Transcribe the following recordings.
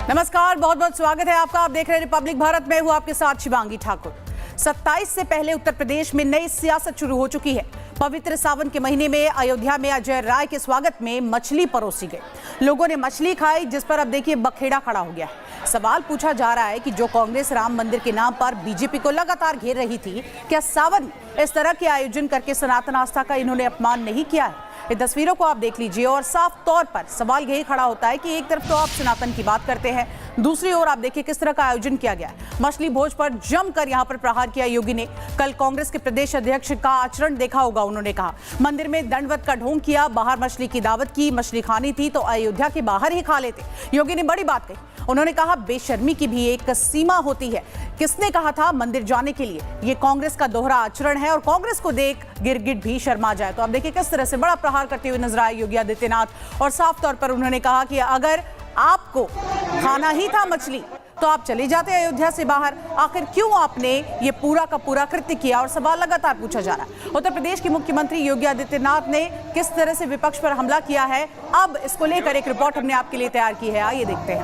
नमस्कार, बहुत बहुत स्वागत है आपका। आप देख रहे हैं रिपब्लिक भारत में, हूं आपके साथ शिवांगी ठाकुर। 27 से पहले उत्तर प्रदेश में नई सियासत शुरू हो चुकी है। पवित्र सावन के महीने में अयोध्या में अजय राय के स्वागत में मछली परोसी गई। लोगों ने मछली खाई, जिस पर अब देखिए बखेड़ा खड़ा हो गया है। सवाल पूछा जा रहा है कि जो कांग्रेस राम मंदिर के नाम पर बीजेपी को लगातार घेर रही थी, क्या सावन में इस तरह के आयोजन करके सनातन आस्था का इन्होंने अपमान नहीं किया है? ये तस्वीरों को आप देख लीजिए और साफ तौर पर सवाल यही खड़ा होता है कि एक तरफ तो आप सनातन की बात करते हैं, दूसरी ओर आप देखिए किस तरह का आयोजन किया गया है। मछली भोज पर जमकर यहां पर प्रहार किया योगी ने। कल कांग्रेस के प्रदेश अध्यक्ष का आचरण देखा होगा। उन्होंने कहा मंदिर में दंडवत का ढोंग किया, बाहर मछली की दावत की। मछली खानी थी तो अयोध्या के बाहर ही खा लेते। योगी ने बड़ी बात कही। उन्होंने कहा बेशर्मी की भी एक सीमा होती है। किसने कहा था मंदिर जाने के लिए? ये कांग्रेस का दोहरा आचरण है और कांग्रेस को देख गिरगिट भी शर्मा जाए। तो आप देखिए किस तरह से बड़ा प्रहार करते हुए नजर आए योगी आदित्यनाथ। और साफ तौर पर उन्होंने कहा कि अगर आपको खाना ही था मछली तो आप चले जाते अयोध्या से बाहर। आखिर क्यों आपने ये पूरा का पूरा कृत्य किया? और सवाल लगातार पूछा जा रहा है। उत्तर प्रदेश के मुख्यमंत्री योगी आदित्यनाथ ने किस तरह से विपक्ष पर हमला किया है, अब इसको लेकर एक रिपोर्ट हमने आपके लिए तैयार की है। आइए देखते हैं।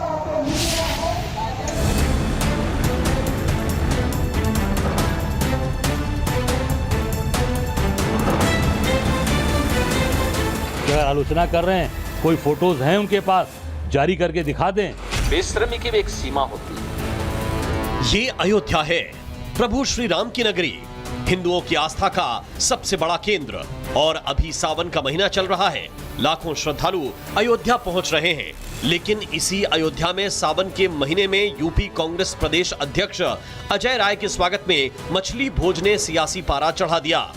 क्या आलोचना कर रहे हैं? कोई फोटोज हैं उनके पास, जारी करके दिखा दें। बेशर्मी की भी एक सीमा होती है। ये अयोध्या है, प्रभु श्री राम की नगरी, हिंदुओं की आस्था का सबसे बड़ा केंद्र। और अभी सावन का महीना चल रहा है, लाखों श्रद्धालु अयोध्या पहुंच रहे हैं। लेकिन इसी अयोध्या में सावन के महीने में यूपी कांग्रेस प्रदेश अध्यक्ष अजय राय के स्वागत में मछली भोज ने सियासी पारा चढ़ा दिया।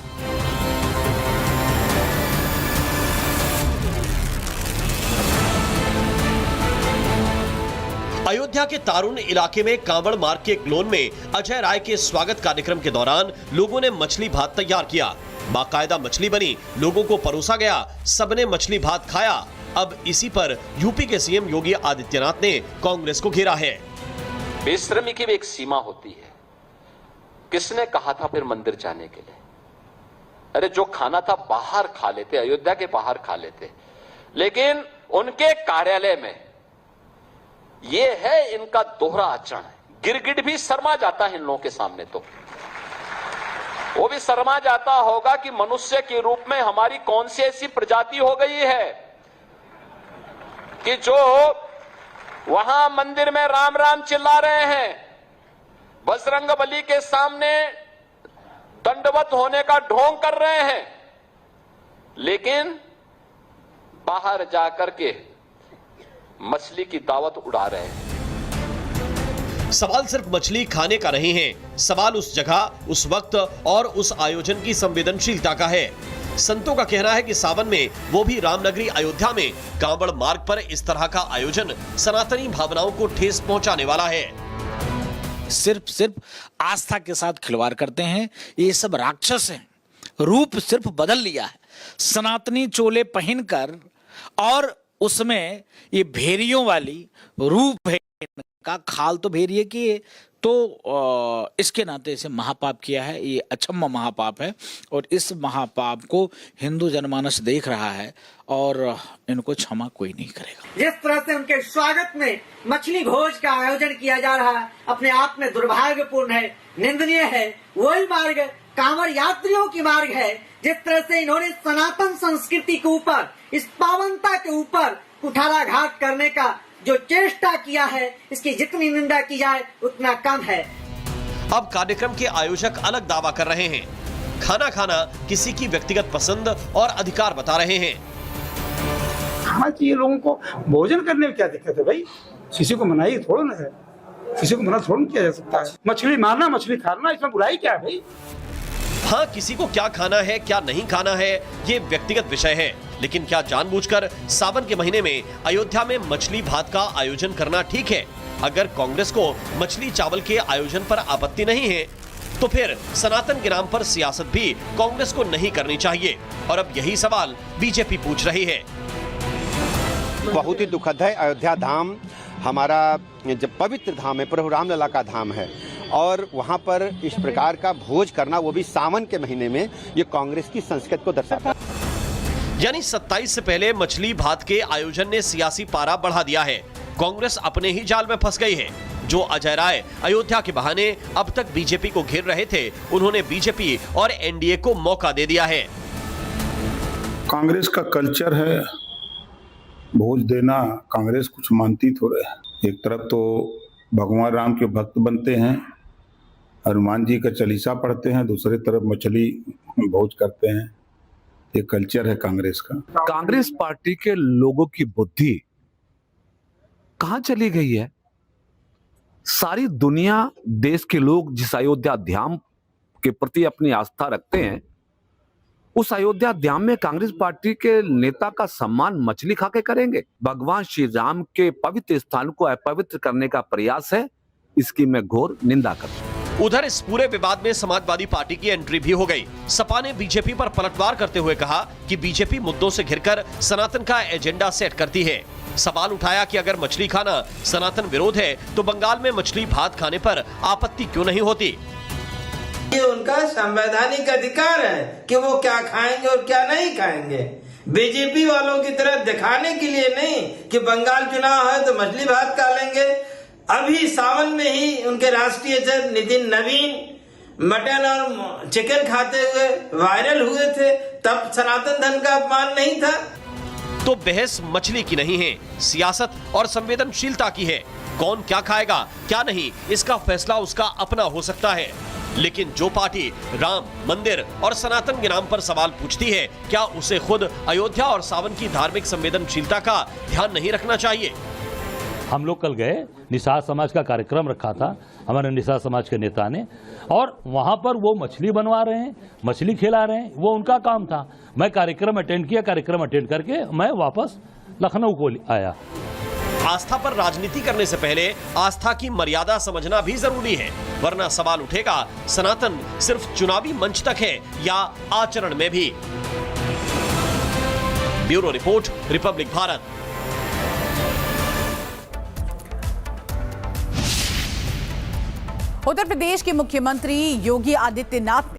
अयोध्या के तारुण इलाके में कांवड़ मार्ग के क्लोन में अजय राय के स्वागत कार्यक्रम के दौरान लोगों ने मछली भात तैयार किया। बाकायदा मछली बनी, लोगों को परोसा गया, सबने मछली भात खाया। अब इसी पर यूपी के सीएम योगी आदित्यनाथ ने कांग्रेस को घेरा है। बेशर्मी की भी एक सीमा होती है। किसने कहा था फिर मंदिर जाने के लिए? अरे जो खाना था बाहर खा लेते, अयोध्या के बाहर खा लेते। लेकिन उनके कार्यालय में ये है इनका दोहरा आचरण है। गिरगिट भी शर्मा जाता है इन लोगों के सामने। तो वो भी शर्मा जाता होगा कि मनुष्य के रूप में हमारी कौन सी ऐसी प्रजाति हो गई है कि जो वहां मंदिर में राम राम चिल्ला रहे हैं, बजरंगबली के सामने दंडवत होने का ढोंग कर रहे हैं, लेकिन बाहर जाकर के मछली की दावत उड़ा रहे हैं। सवाल सिर्फ मछली खाने का नहीं है, सवाल उस जगह, उस वक्त और उस आयोजन की संवेदनशीलता का है। संतों का कहना है कि सावन में, वो भी रामनगरी अयोध्या में, कांवड़ मार्ग पर इस तरह का आयोजन सनातनी भावनाओं को ठेस पहुंचाने वाला है। सिर्फ आस्था के साथ खिलवाड़ करते हैं। ये सब राक्षस हैं। रूप सिर्फ बदल लिया है। सनातनी चोले पहनकर और उसमें ये भेरियों वाली रूप है का, खाल तो भेरिए की, तो इसके नाते इसे महापाप किया है। ये अक्षम्य महापाप है और इस महापाप को हिंदू जनमानस देख रहा है और इनको क्षमा कोई नहीं करेगा। जिस तरह से उनके स्वागत में मछली भोज का आयोजन किया जा रहा है, अपने आप में दुर्भाग्यपूर्ण है, निंदनीय है। वही मार्ग कांवड़ यात्रियों की मार्ग है। जिस तरह से इन्होंने सनातन संस्कृति के ऊपर, इस पावनता के ऊपर कुठाराघात करने का जो चेष्टा किया है, इसकी जितनी निंदा की जाए उतना कम है। अब कार्यक्रम के आयोजक अलग दावा कर रहे हैं। खाना खाना किसी की व्यक्तिगत पसंद और अधिकार बता रहे हैं। खाना चाहिए लोगों को, भोजन करने में क्या दिक्कत है भाई? किसी को मनाही थोड़ा ना है, किसी को मना थोड़ा किया जा सकता है। मछली मारना, मछली खाना, इसमें बुराई क्या है भाई? हाँ, किसी को क्या खाना है, क्या नहीं खाना है, ये व्यक्तिगत विषय है। लेकिन क्या जानबूझकर सावन के महीने में अयोध्या में मछली भात का आयोजन करना ठीक है? अगर कांग्रेस को मछली चावल के आयोजन पर आपत्ति नहीं है, तो फिर सनातन के नाम पर सियासत भी कांग्रेस को नहीं करनी चाहिए। और अब यही सवाल बीजेपी पूछ रही है। बहुत ही दुखद है। अयोध्या धाम हमारा जब पवित्र धाम है, प्रभु रामलला का धाम है, और वहां पर इस प्रकार का भोज करना, वो भी सावन के महीने में, ये कांग्रेस की संस्कृति को दर्शाता है। यानी 27 से पहले मछली भात के आयोजन ने सियासी पारा बढ़ा दिया है। कांग्रेस अपने ही जाल में फंस गई है। जो अजय राय अयोध्या के बहाने अब तक बीजेपी को घेर रहे थे, उन्होंने बीजेपी और एनडीए को मौका दे दिया है। कांग्रेस का कल्चर है भोज देना। कांग्रेस कुछ मानती थोड़े है। एक तरफ तो भगवान राम के भक्त बनते हैं, हनुमान जी का चालीसा पढ़ते हैं, दूसरी तरफ मछली भोज करते हैं। ये कल्चर है कांग्रेस का। कांग्रेस पार्टी के लोगों की बुद्धि कहां चली गई है? सारी दुनिया, देश के लोग जिस अयोध्या धाम के प्रति अपनी आस्था रखते हैं, उस अयोध्या धाम में कांग्रेस पार्टी के नेता का सम्मान मछली खा के करेंगे। भगवान श्री राम के पवित्र स्थान को अपवित्र करने का प्रयास है, इसकी मैं घोर निंदा करता हूं। उधर इस पूरे विवाद में समाजवादी पार्टी की एंट्री भी हो गई। सपा ने बीजेपी पर पलटवार करते हुए कहा कि बीजेपी मुद्दों से घिरकर सनातन का एजेंडा सेट करती है। सवाल उठाया कि अगर मछली खाना सनातन विरोध है तो बंगाल में मछली भात खाने पर आपत्ति क्यों नहीं होती? ये उनका संवैधानिक अधिकार है कि वो क्या खाएंगे और क्या नहीं खाएंगे। बीजेपी वालों की तरह दिखाने के लिए नहीं कि बंगाल चुनाव है तो मछली भात खा लेंगे। अभी सावन में ही उनके राष्ट्रीय अध्यक्ष नितिन नवीन मटन और चिकन खाते हुए वायरल हुए थे, तब सनातन धर्म का अपमान नहीं था। तो बहस मछली की नहीं है, सियासत और संवेदनशीलता की है। कौन क्या खाएगा क्या नहीं, इसका फैसला उसका अपना हो सकता है। लेकिन जो पार्टी राम मंदिर और सनातन के नाम पर सवाल पूछती है, क्या उसे खुद अयोध्या और सावन की धार्मिक संवेदनशीलता का ध्यान नहीं रखना चाहिए? हम लोग कल गए, निषाद समाज का कार्यक्रम रखा था हमारे निषाद समाज के नेता ने, और वहां पर वो मछली बनवा रहे हैं, मछली खिला रहे हैं, वो उनका काम था। मैं कार्यक्रम अटेंड किया, कार्यक्रम अटेंड करके मैं वापस लखनऊ को आया। आस्था पर राजनीति करने से पहले आस्था की मर्यादा समझना भी जरूरी है, वरना सवाल उठेगा सनातन सिर्फ चुनावी मंच तक है या आचरण में भी। Bureau report, Republic Bharat. Uttar Pradesh के मुख्यमंत्री योगी आदित्यनाथ